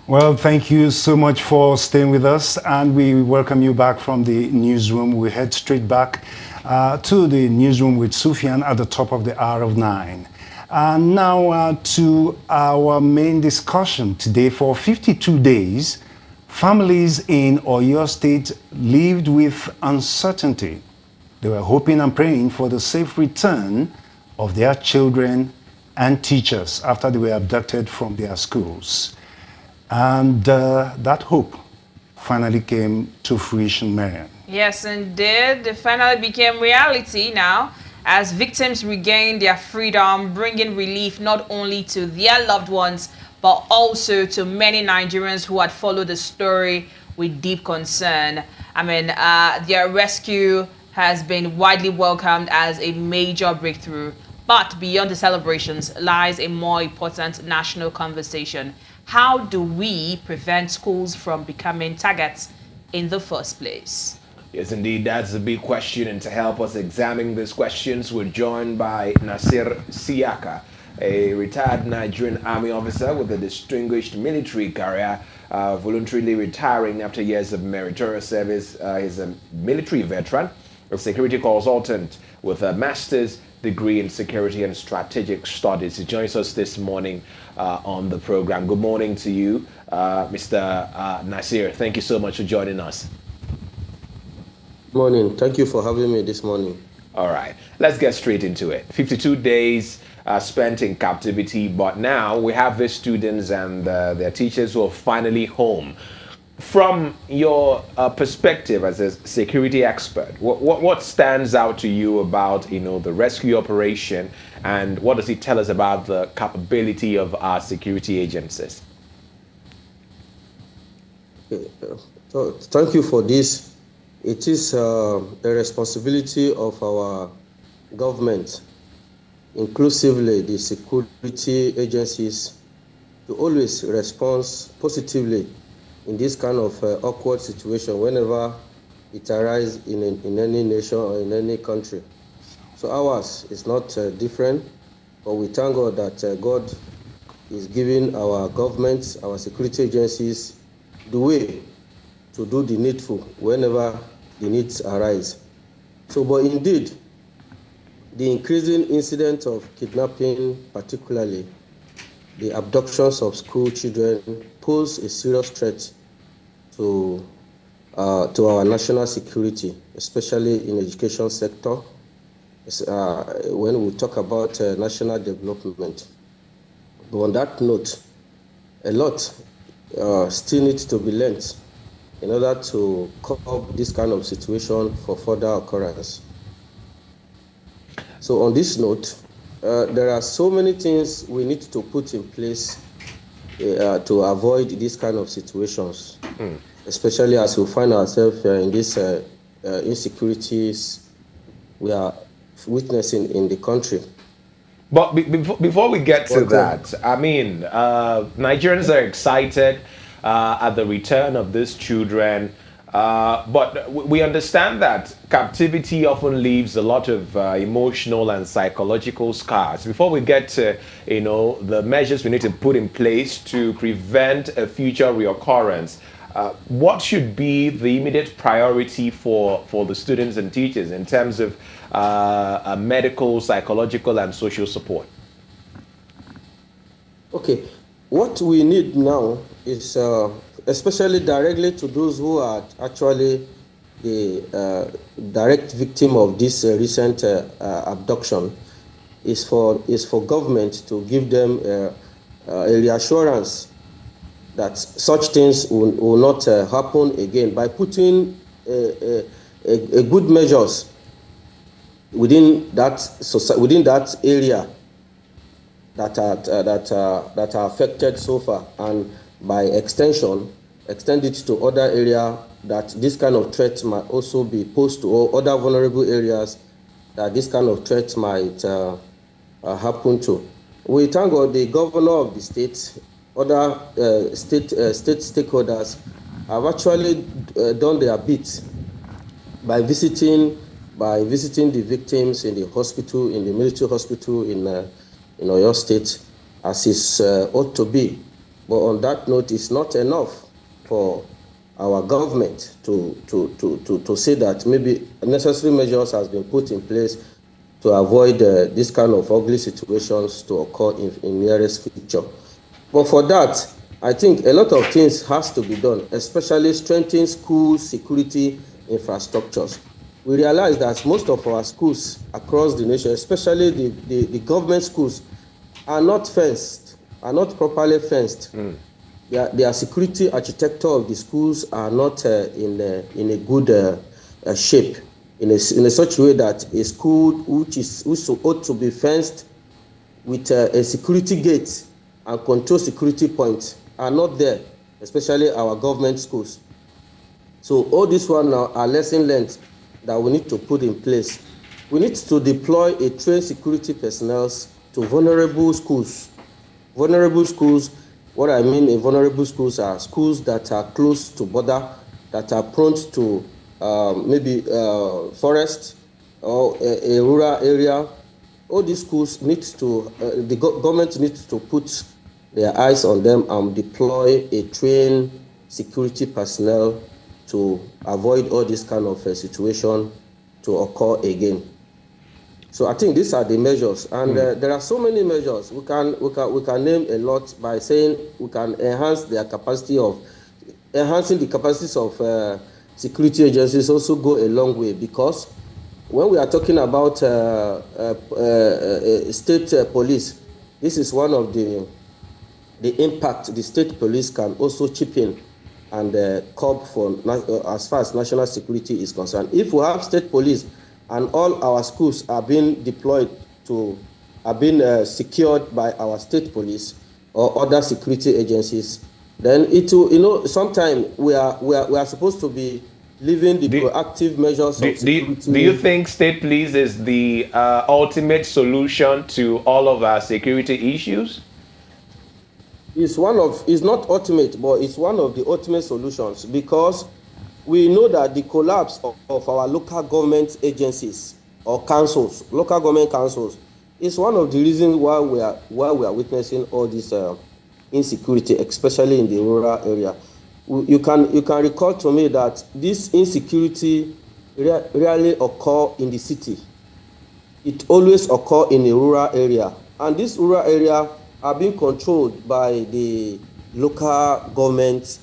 Well, thank you so much for staying with us, and we welcome you back from the newsroom. We head straight back to the newsroom with Sufyan at the top of the hour of 9. And now to our main discussion today. For 52 days, families in Oyo State lived with uncertainty. They were hoping and praying for the safe return of their children and teachers after they were abducted from their schools. And that hope finally came to fruition, Marian. Yes, indeed. It finally became reality now as victims regained their freedom, bringing relief not only to their loved ones, but also to many Nigerians who had followed the story with deep concern. I mean, their rescue has been widely welcomed as a major breakthrough. But beyond the celebrations lies a more important national conversation. How do we prevent schools from becoming targets in the first place? Yes, indeed, that's a big question. And to help us examine these questions, we're joined by Nasiru Siyaka, a retired Nigerian Army officer with a distinguished military career, voluntarily retiring after years of meritorious service. He's a military veteran, a security consultant with a master's degree in security and strategic studies. He joins us this morning on the program. Good morning to you, Mr. Nasir. Thank you so much for joining us. Morning. Thank you for having me this morning. All right, let's get straight into it. 52 days spent in captivity, but now we have the students and their teachers who are finally home. From your perspective as a security expert, what stands out to you about the rescue operation, and what does it tell us about the capability of our security agencies? So thank you for this. It is a responsibility of our government, inclusively the security agencies, to always respond positively in this kind of awkward situation whenever it arises in any nation or in any country. So ours is not different, but we thank God that God is giving our governments, our security agencies, the way to do the needful whenever the needs arise. So, but indeed, the increasing incident of kidnapping, particularly the abductions of school children, pose a serious threat to our national security, especially in the education sector, when we talk about national development. But on that note, a lot still needs to be learned in order to curb this kind of situation for further occurrence. So on this note, there are so many things we need to put in place to avoid these kind of situations, especially as we find ourselves in these insecurities we are witnessing in the country. But before we get to that, I mean, Nigerians are excited at the return of these children. But we understand that captivity often leaves a lot of emotional and psychological scars. Before we get to, the measures we need to put in place to prevent a future reoccurrence, what should be the immediate priority for the students and teachers in terms of medical, psychological, and social support? Okay, what we need now is, especially directly to those who are actually the direct victim of this recent abduction, is for government to give them a reassurance that such things will not happen again by putting a good measures within that area that are affected so far, and by extension extend it to other areas that this kind of threat might also be posed to, or other vulnerable areas that this kind of threat might happen to. We thank God the governor of the state, other state stakeholders have actually done their bit by visiting the victims in the hospital, in the military hospital in Oyo State, as is ought to be. But on that note, it's not enough for our government to say that maybe necessary measures has been put in place to avoid this kind of ugly situations to occur in nearest future. But for that, I think a lot of things has to be done, especially strengthening school security infrastructures. We realize that most of our schools across the nation, especially the government schools, are not fenced, are not properly fenced. Their security architecture of the schools are not in a good shape, in a such way that a school which ought to be fenced with a security gate and control security points are not there, especially our government schools. So all this one now are lesson learned that we need to put in place. We need to deploy a trained security personnel to vulnerable schools. Vulnerable schools, what I mean in vulnerable schools are schools that are close to border, that are prone to maybe forest or a rural area. All these schools the government needs to put their eyes on them and deploy a trained security personnel to avoid all this kind of situation to occur again. So I think these are the measures, and there are so many measures. We can name a lot by saying we can enhancing the capacities of security agencies also go a long way, because when we are talking about state police, this is one of the impact the state police can also chip in and curb for as far as national security is concerned. If we have state police and all our schools are being secured by our state police or other security agencies, then it will, sometimes we are supposed to be leaving the proactive measures of security. Do you think state police is the ultimate solution to all of our security issues? It's not ultimate, but it's one of the ultimate solutions, because we know that the collapse of our local government agencies or councils, local government councils, is one of the reasons why we are witnessing all this insecurity, especially in the rural area. You can recall to me that this insecurity rarely occur in the city. It always occur in a rural area, and this rural area are being controlled by the local government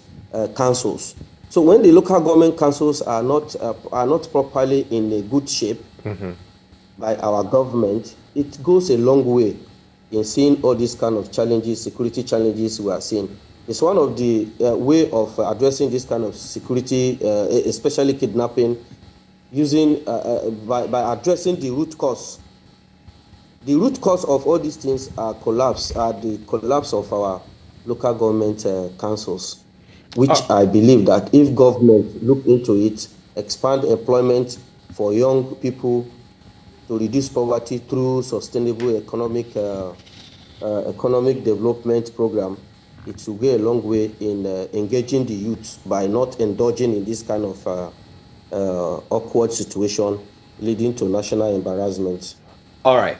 councils. So when the local government councils are not properly in a good shape by our government, it goes a long way in seeing all these kind of challenges, security challenges we are seeing. It's one of the way of addressing this kind of security, especially kidnapping, using by addressing the root cause. The root cause of all these things are the collapse of our local government councils, which I believe that if government look into it, expand employment for young people to reduce poverty through sustainable economic development program, it will go a long way in engaging the youth by not indulging in this kind of awkward situation leading to national embarrassment. All right.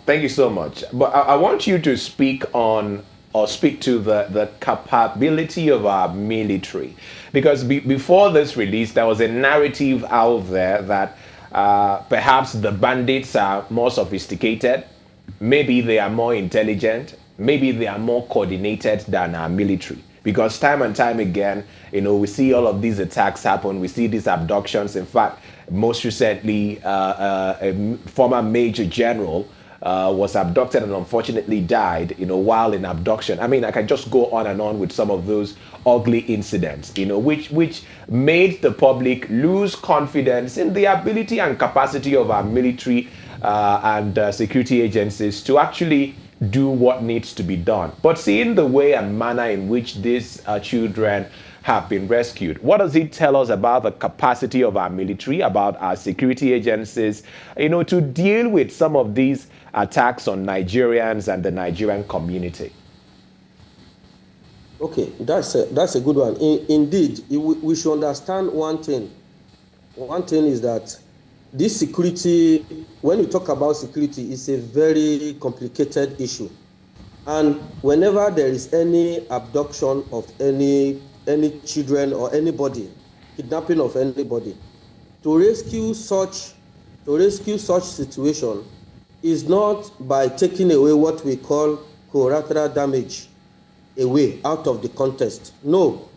Thank you so much. But I want you to speak to the capability of our military. Because before this release, there was a narrative out there that perhaps the bandits are more sophisticated, maybe they are more intelligent, maybe they are more coordinated than our military. Because time and time again, we see all of these attacks happen. We see these abductions. In fact, most recently, a former major general was abducted and unfortunately died, while in abduction. I mean, I can just go on and on with some of those ugly incidents, which made the public lose confidence in the ability and capacity of our military and security agencies to actually do what needs to be done. But seeing the way and manner in which these children have been rescued, what does it tell us about the capacity of our military, about our security agencies, to deal with some of these attacks on Nigerians and the Nigerian community? Okay, that's a good one. Indeed, we should understand one thing. One thing is that this security, when we talk about security, is a very complicated issue. And whenever there is any abduction of any children or anybody, kidnapping of anybody, to rescue such situation is not by taking away what we call collateral damage away out of the context. No.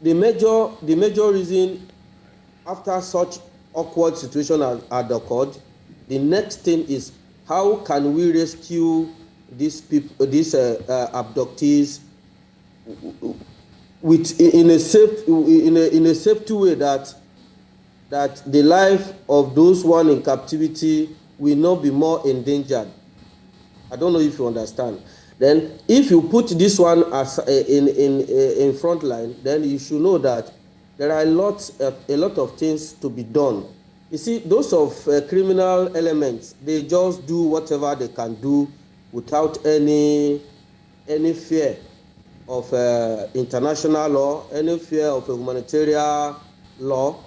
The major reason after such awkward situation had occurred, the next thing is how can we rescue these people, these abductees, in a safety way that the life of those one in captivity will not be more endangered. I don't know if you understand. Then, if you put this one as in front line, then you should know that there are a lot of things to be done. You see, those of criminal elements, they just do whatever they can do without any fear of international law, any fear of a humanitarian law,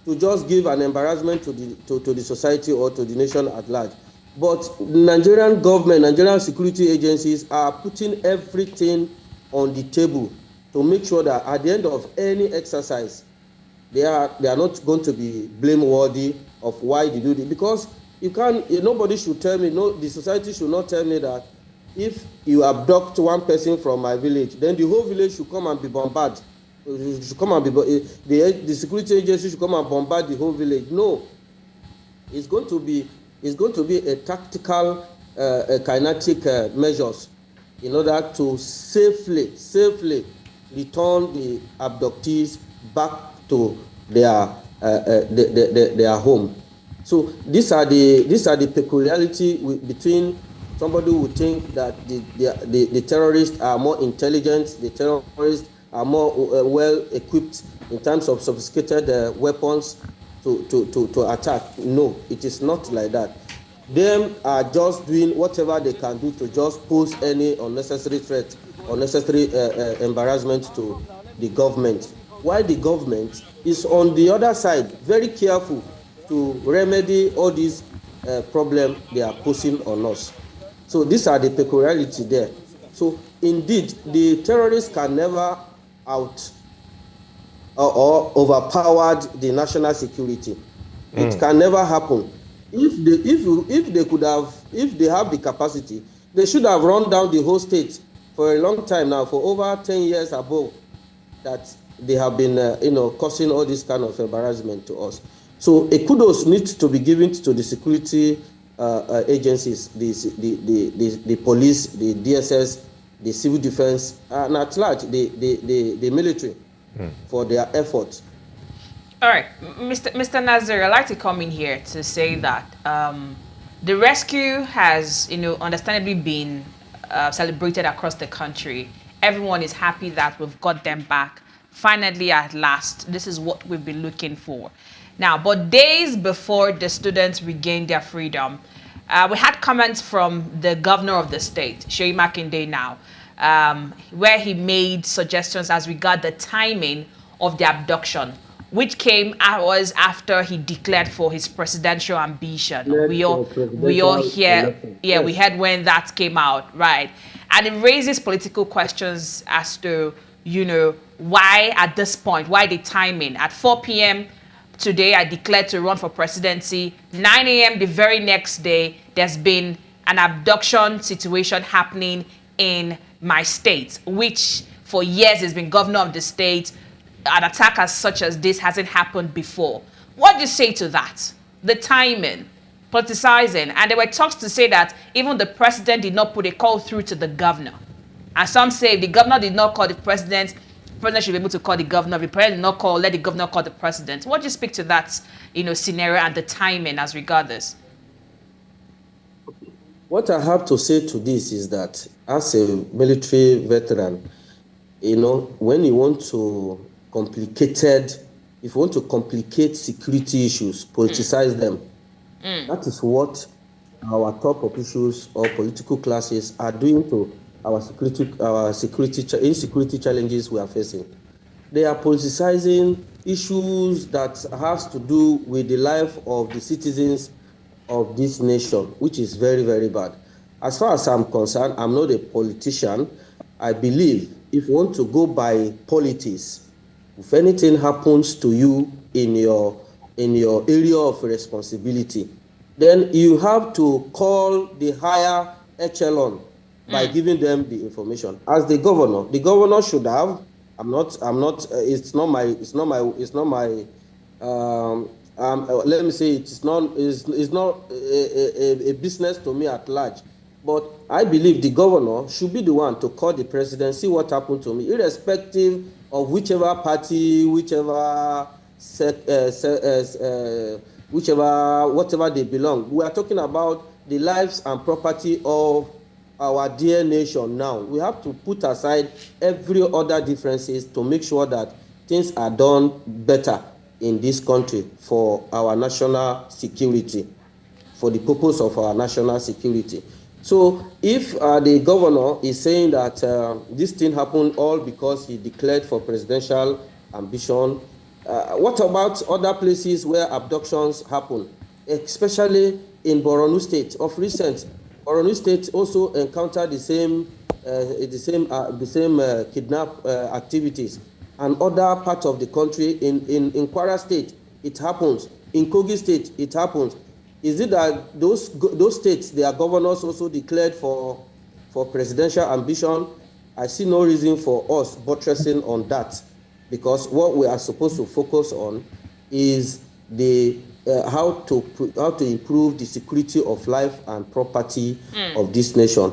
to just give an embarrassment to the society or to the nation at large. But Nigerian government, Nigerian security agencies are putting everything on the table to make sure that at the end of any exercise, they are not going to be blameworthy of why they do it. Because nobody should tell me, no, the society should not tell me that if you abduct one person from my village, then the whole village should come and be bombarded. Should come and be the security agency should come and bombard the whole village. No, it's going to be a tactical, kinetic measures in order to safely return the abductees back to their home. So these are the peculiarity between somebody who would think that the terrorists are more intelligent, the terrorists are more well equipped in terms of sophisticated weapons to attack. No, it is not like that. Them are just doing whatever they can do to just pose any unnecessary threat, unnecessary embarrassment to the government. While the government is on the other side, very careful to remedy all these problems they are posing on us. So these are the peculiarity there. So indeed, the terrorists can never out or overpowered the national security. It can never happen. If they have the capacity, they should have run down the whole state for a long time now, for over 10 years above, that they have been causing all this kind of embarrassment to us. So a kudos needs to be given to the security agencies, the police, the DSS, the civil defense, and at large the military for their efforts. All right, Mr. Nasiru, I'd like to come in here to say that the rescue has, understandably been celebrated across the country. Everyone is happy that we've got them back. Finally, at last, this is what we've been looking for. Now, but days before the students regained their freedom, we had comments from the governor of the state, Seyi Makinde now, where he made suggestions as regard the timing of the abduction, which came hours after he declared for his presidential ambition. We all hear, we heard when that came out, right? And it raises political questions as to, why at this point, why the timing? At 4 p.m. today, I declared to run for presidency. 9 a.m. the very next day, there's been an abduction situation happening in my state, which for years has been governor of the state. An attack as such as this hasn't happened before. What do you say to that? The timing, politicizing, and there were talks to say that even the president did not put a call through to the governor. And some say if the governor did not call the president should be able to call the governor. If the president did not call, let the governor call the president. What do you speak to that, scenario and the timing as regards this? What I have to say to this is that as a military veteran, when you want to complicate security issues, politicize them. That is what our top officials or political classes are doing to our insecurity challenges we are facing. They are politicizing issues that has to do with the life of the citizens of this nation, which is very, very bad. as far as I'm concerned, I'm not a politician. I believe if you want to go by politics, if anything happens to you in your area of responsibility, then you have to call the higher echelon by giving them the information. As the governor should have. It's not my. Let me say it's not a business to me at large. But I believe the governor should be the one to call the president, see what happened to me, irrespective of whichever party, whichever whatever they belong. We are talking about the lives and property of our dear nation now. We have to put aside every other differences to make sure that things are done better in this country for our national security, for the purpose of our national security. So if the governor is saying that this thing happened all because he declared for presidential ambition, what about other places where abductions happen, especially in Borno State? Of recent, Borno State also encountered the same kidnap activities, and other parts of the country. In Kwara State, it happens. In Kogi State, it happens. Is it that those states, their governors also declared for presidential ambition? I see no reason for us buttressing on that, because what we are supposed to focus on is the how to improve the security of life and property of this nation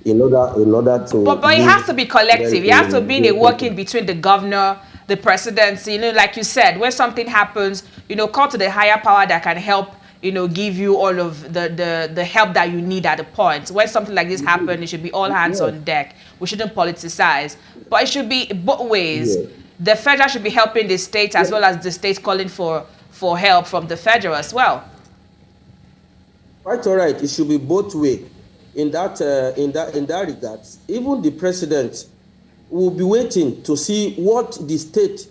in order to. But it has to be collective. It has to be a working between the governor, the presidency. You know, like you said, when something happens, call to the higher power that can help. Give you all of the help that you need at the point. When something like this happens, it should be all hands on deck. We shouldn't politicize, but it should be both ways. Yeah. The federal should be helping the state as well as the state calling for help from the federal as well. Quite all right. It should be both ways. In that regard, even the president will be waiting to see what the state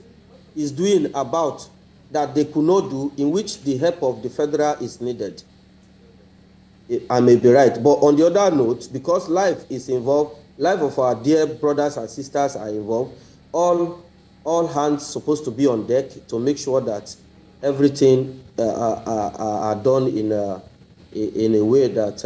is doing about that they could not do, in which the help of the federal is needed. I may be right, but on the other note, because life is involved, life of our dear brothers and sisters are involved, all hands supposed to be on deck to make sure that everything are done in a way that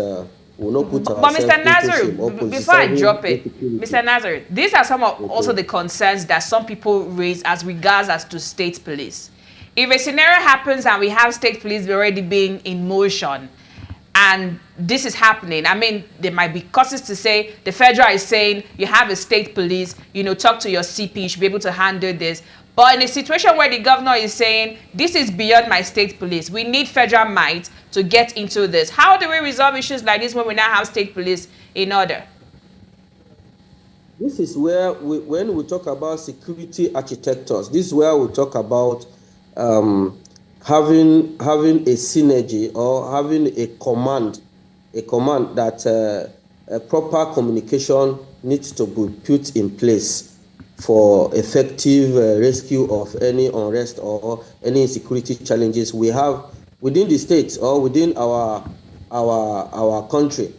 will not put ourselves into shame. But Mr. Nasiru, before I drop it, Mr. Nasiru, these are some of also the concerns that some people raise as regards as to state police. If a scenario happens and we have state police already being in motion, and this is happening, I mean, there might be causes to say the federal is saying you have a state police, talk to your CP, you should be able to handle this. But in a situation where the governor is saying this is beyond my state police, we need federal might to get into this. How do we resolve issues like this when we now have state police in order? This is where when we talk about security architectures, this is where we talk about having a synergy or having a command that a proper communication needs to be put in place for effective rescue of any unrest or any insecurity challenges we have within the states or within our country.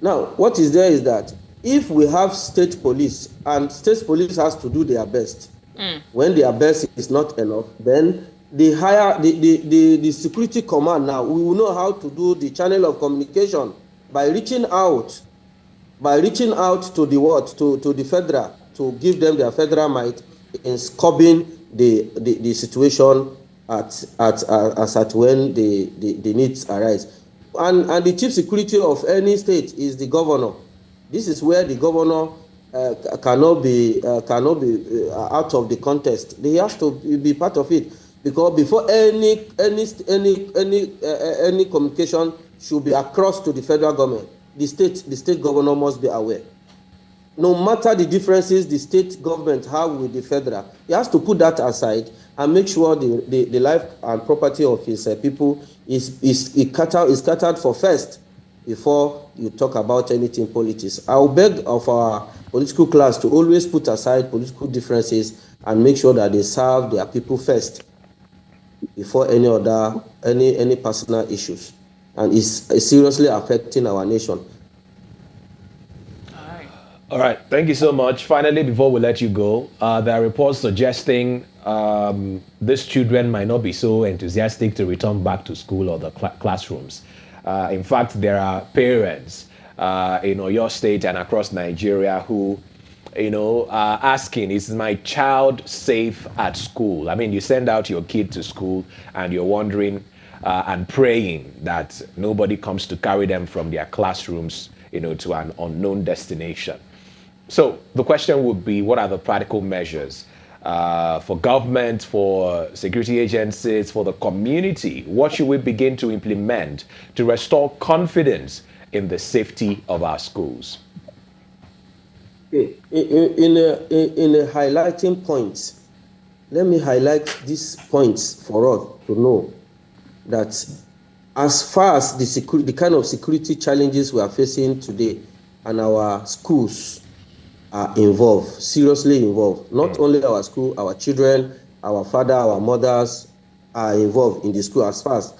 Now, what is there is that if we have state police, and state police has to do their best, when their best is not enough, then the security command now, we will know how to do the channel of communication by reaching out to the federal, to give them their federal might in scubbing the situation at when the needs arise. And the chief security of any state is the governor. This is where the governor cannot be out of the contest. He has to be part of it, because before any communication should be across to the federal government, the state governor must be aware. No matter the differences the state government have with the federal, he has to put that aside and make sure the life and property of his people is scattered for first before you talk about anything politics. I will beg of our political class to always put aside political differences and make sure that they serve their people first before any personal issues, and it's seriously affecting our nation. All right, thank you so much. Finally, before we let you go, there are reports suggesting these children might not be so enthusiastic to return back to school or the classrooms. In fact, there are parents in your state and across Nigeria who, are asking, is my child safe at school? I mean, you send out your kid to school and you're wondering and praying that nobody comes to carry them from their classrooms, to an unknown destination. So the question would be, what are the practical measures for government, for security agencies, for the community? What should we begin to implement to restore confidence in the safety of our schools? Okay. In highlighting points, let me highlight these points for us to know that as far as the kind of security challenges we are facing today, and our schools are involved, seriously involved. Not only our school, our children, our father, our mothers are involved in the school as far as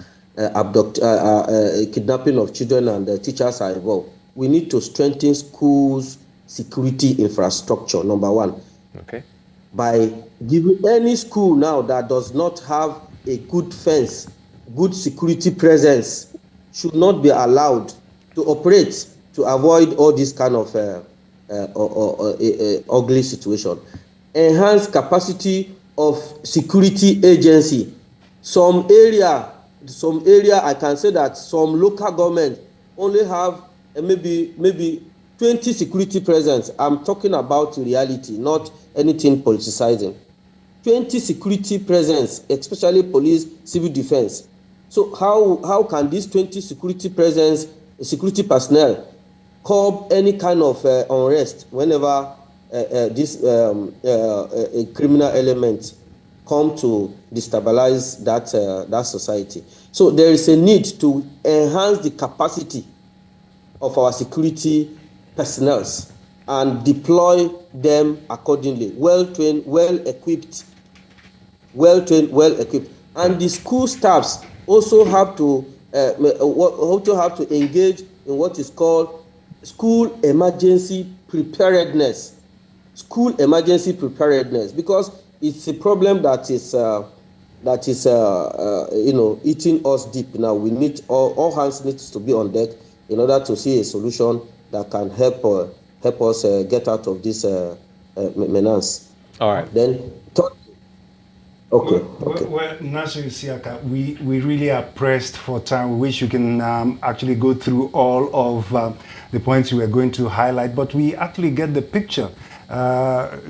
kidnapping of children, and teachers are involved. We need to strengthen schools' security infrastructure, number one. Okay. By giving any school now that does not have a good fence, good security presence, should not be allowed to operate, to avoid all this kind of ugly situation. Enhance capacity of security agency. Some area I can say that some local government only have maybe 20 security presence. I'm talking about reality, not anything politicizing. 20 security presence, especially police, civil defense. So how can these 20 security presence, security personnel, curb any kind of unrest whenever this criminal element come to destabilize that society? So there is a need to enhance the capacity of our security personnel and deploy them accordingly, well-trained, well-equipped. And the school staffs also have to engage in what is called school emergency preparedness. Because it's a problem that is eating us deep now. We need all hands needs to be on deck in order to see a solution that can help us get out of this menace. All right. Then, Well, Nasiru Siyaka, we really are pressed for time. We wish you can actually go through all of the points you were going to highlight, but we actually get the picture.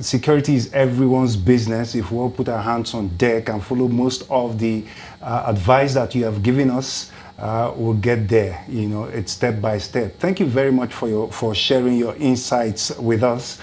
Security is everyone's business. If we all put our hands on deck and follow most of the advice that you have given us, we'll get there. It's step by step. Thank you very much for sharing your insights with us.